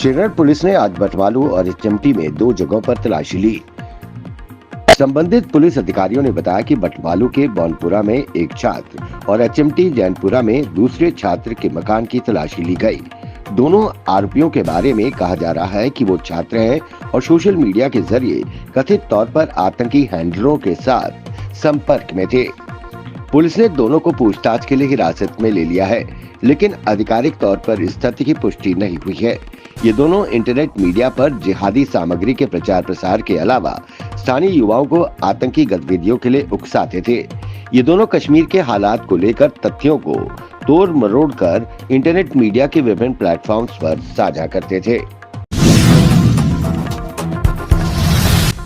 Shergarh police ने आज बटवालू और एचएमटी में 2 जगहों पर तलाशी ली। संबंधित पुलिस अधिकारियों ने बताया कि बटवालू के बौनपुरा में एक छात्र और एचएमटी जैनपुरा में दूसरे छात्र के मकान की तलाशी ली गई। दोनों आरोपियों के बारे में कहा जा रहा है कि वो छात्र हैं और सोशल मीडिया के जरिए कथित तौर पर आतंकी हैंडलरों के साथ संपर्क में थे। पुलिस ने दोनों को पूछताछ के लिए हिरासत में ले लिया है, लेकिन आधिकारिक तौर पर इस तथ्य की पुष्टि नहीं हुई है। ये दोनों इंटरनेट मीडिया पर जिहादी सामग्री के प्रचार प्रसार के अलावा स्थानीय युवाओं को आतंकी गतिविधियों के लिए उकसाते थे। ये दोनों कश्मीर के हालात को लेकर तथ्यों को तोड़ मरोड़ कर इंटरनेट मीडिया के विभिन्न प्लेटफॉर्म्स पर साझा करते थे।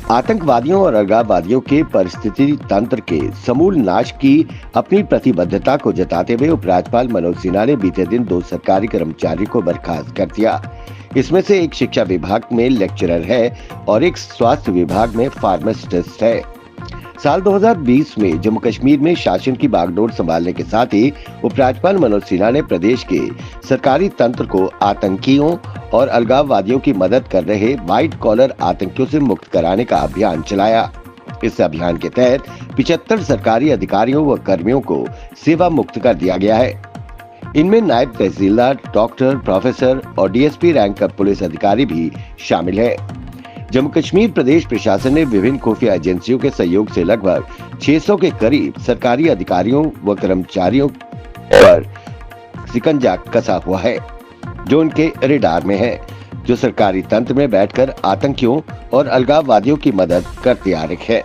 आतंकवादियों और अलगाववादियों के परिस्थिति तंत्र के समूल नाश की अपनी प्रतिबद्धता को जताते हुए उपराज्यपाल मनोज सिन्हा ने बीते दिन 2 सरकारी कर्मचारियों को बर्खास्त कर दिया। इसमें से एक शिक्षा विभाग में लेक्चरर है और एक स्वास्थ्य विभाग में फार्मासिस्ट है। साल 2020 में जम्मू कश्मीर में शासन की बागडोर संभालने के साथ ही उपराज्यपाल मनोज सिन्हा ने प्रदेश के सरकारी तंत्र को आतंकियों और अलगाववादियों की मदद कर रहे व्हाइट कॉलर आतंकियों से मुक्त कराने का अभियान चलाया। इस अभियान के तहत 75 सरकारी अधिकारियों व कर्मियों को सेवा मुक्त कर दिया गया है। इनमें नायब तहसीलदार, डॉक्टर, प्रोफेसर और डीएसपी रैंक का पुलिस अधिकारी भी शामिल है। जम्मू कश्मीर प्रदेश प्रशासन ने विभिन्न खुफिया एजेंसियों के सहयोग से लगभग 600 के करीब सरकारी अधिकारियों व कर्मचारियों पर शिकंजा कसा हुआ है, जो उनके रेडार में है, जो सरकारी तंत्र में बैठकर आतंकियों और अलगाववादियों की मदद करते आ रहे हैं।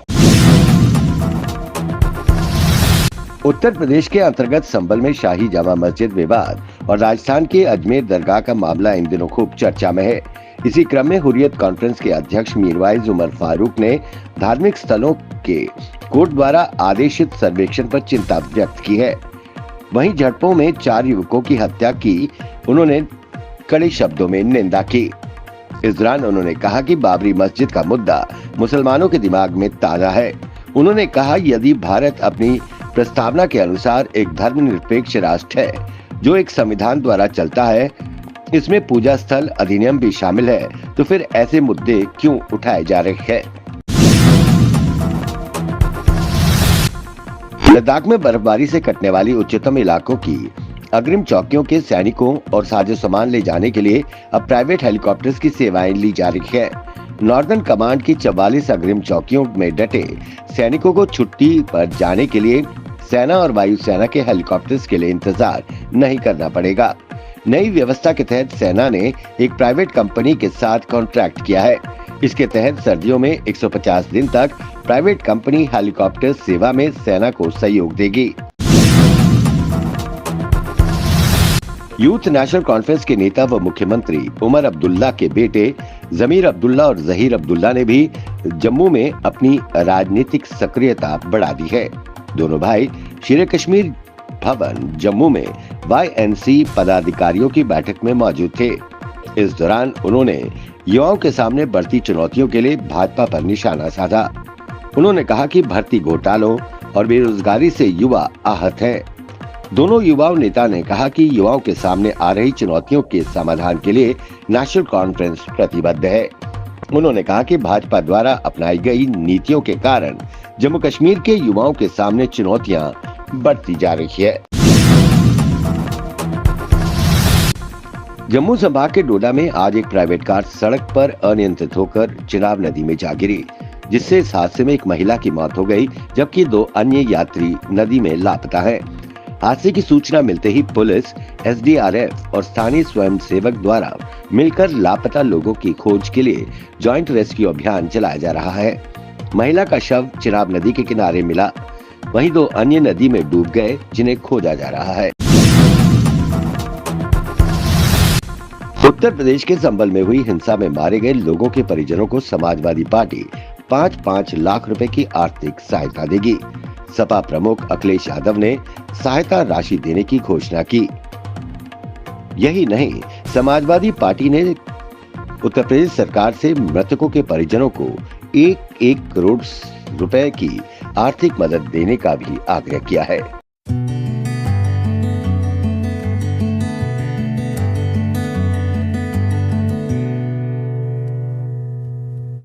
उत्तर प्रदेश के अंतर्गत संभल में शाही जामा मस्जिद विवाद और राजस्थान के अजमेर दरगाह का मामला इन दिनों खूब चर्चा में है। इसी क्रम में हुर्रियत कॉन्फ्रेंस के अध्यक्ष मीरवाइज उमर फारूक ने धार्मिक स्थलों के कोर्ट द्वारा आदेशित सर्वेक्षण पर चिंता व्यक्त की है। वहीं झड़पों में 4 युवकों की हत्या की उन्होंने कड़े शब्दों में निंदा की। इस दौरान उन्होंने कहा कि बाबरी मस्जिद का मुद्दा मुसलमानों के दिमाग में ताजा है। उन्होंने कहा, यदि भारत अपनी प्रस्तावना के अनुसार एक धर्मनिरपेक्ष राष्ट्र है जो एक संविधान द्वारा चलता है, इसमें पूजा स्थल अधिनियम भी शामिल है, तो फिर ऐसे मुद्दे क्यों उठाए जा रहे हैं। लद्दाख में बर्फबारी से कटने वाली उच्चतम इलाकों की अग्रिम चौकियों के सैनिकों और साजो सामान ले जाने के लिए अब प्राइवेट हेलीकॉप्टर्स की सेवाएं ली जा रही है। नॉर्दर्न कमांड की 44 अग्रिम चौकियों में डटे सैनिकों को छुट्टी पर जाने के लिए सेना और वायुसेना के हेलीकॉप्टर्स के लिए इंतजार नहीं करना पड़ेगा। नई व्यवस्था के तहत सेना ने एक प्राइवेट कंपनी के साथ कॉन्ट्रैक्ट किया है। इसके तहत सर्दियों में 150 दिन तक प्राइवेट कंपनी हेलीकॉप्टर सेवा में सेना को सहयोग देगी। यूथ नेशनल कॉन्फ्रेंस के नेता व मुख्यमंत्री उमर अब्दुल्ला के बेटे जमीर अब्दुल्ला और जहीर अब्दुल्ला ने भी जम्मू में अपनी राजनीतिक सक्रियता बढ़ा दी है। दोनों भाई शेर कश्मीर भवन जम्मू में YNC पदाधिकारियों की बैठक में मौजूद थे। इस दौरान उन्होंने युवाओं के सामने बढ़ती चुनौतियों के लिए भाजपा पर निशाना साधा। उन्होंने कहा कि भर्ती घोटालों और बेरोजगारी से युवा आहत हैं। दोनों युवा नेता ने कहा कि युवाओं के सामने आ रही चुनौतियों के समाधान के लिए नेशनल कॉन्फ्रेंस प्रतिबद्ध है। उन्होंने कहा कि भाजपा द्वारा अपनाई गई नीतियों के कारण जम्मू कश्मीर के युवाओं के सामने चुनौतियां बढ़ती जा रही है। जम्मू संभाग के डोडा में आज एक प्राइवेट कार सड़क पर अनियंत्रित होकर चिनाब नदी में जा गिरी, जिससे इस हादसे में एक महिला की मौत हो गई, जबकि 2 अन्य यात्री नदी में लापता हैं। हादसे की सूचना मिलते ही पुलिस, SDRF और स्थानीय स्वयंसेवक द्वारा मिलकर लापता लोगों की खोज के लिए जॉइंट रेस्क्यू अभियान चलाया जा रहा है। महिला का शव चिनाब नदी के किनारे मिला, वहीं 2 अन्य नदी में डूब गए, जिन्हें खोजा जा रहा है। उत्तर प्रदेश के संभल में हुई हिंसा में मारे गए लोगों के परिजनों को समाजवादी पार्टी 5-5 लाख रुपए की आर्थिक सहायता देगी। सपा प्रमुख अखिलेश यादव ने सहायता राशि देने की घोषणा की। यही नहीं, समाजवादी पार्टी ने उत्तर प्रदेश सरकार से मृतकों के परिजनों को 1-1 करोड़ रुपए की आर्थिक मदद देने का भी आग्रह किया है।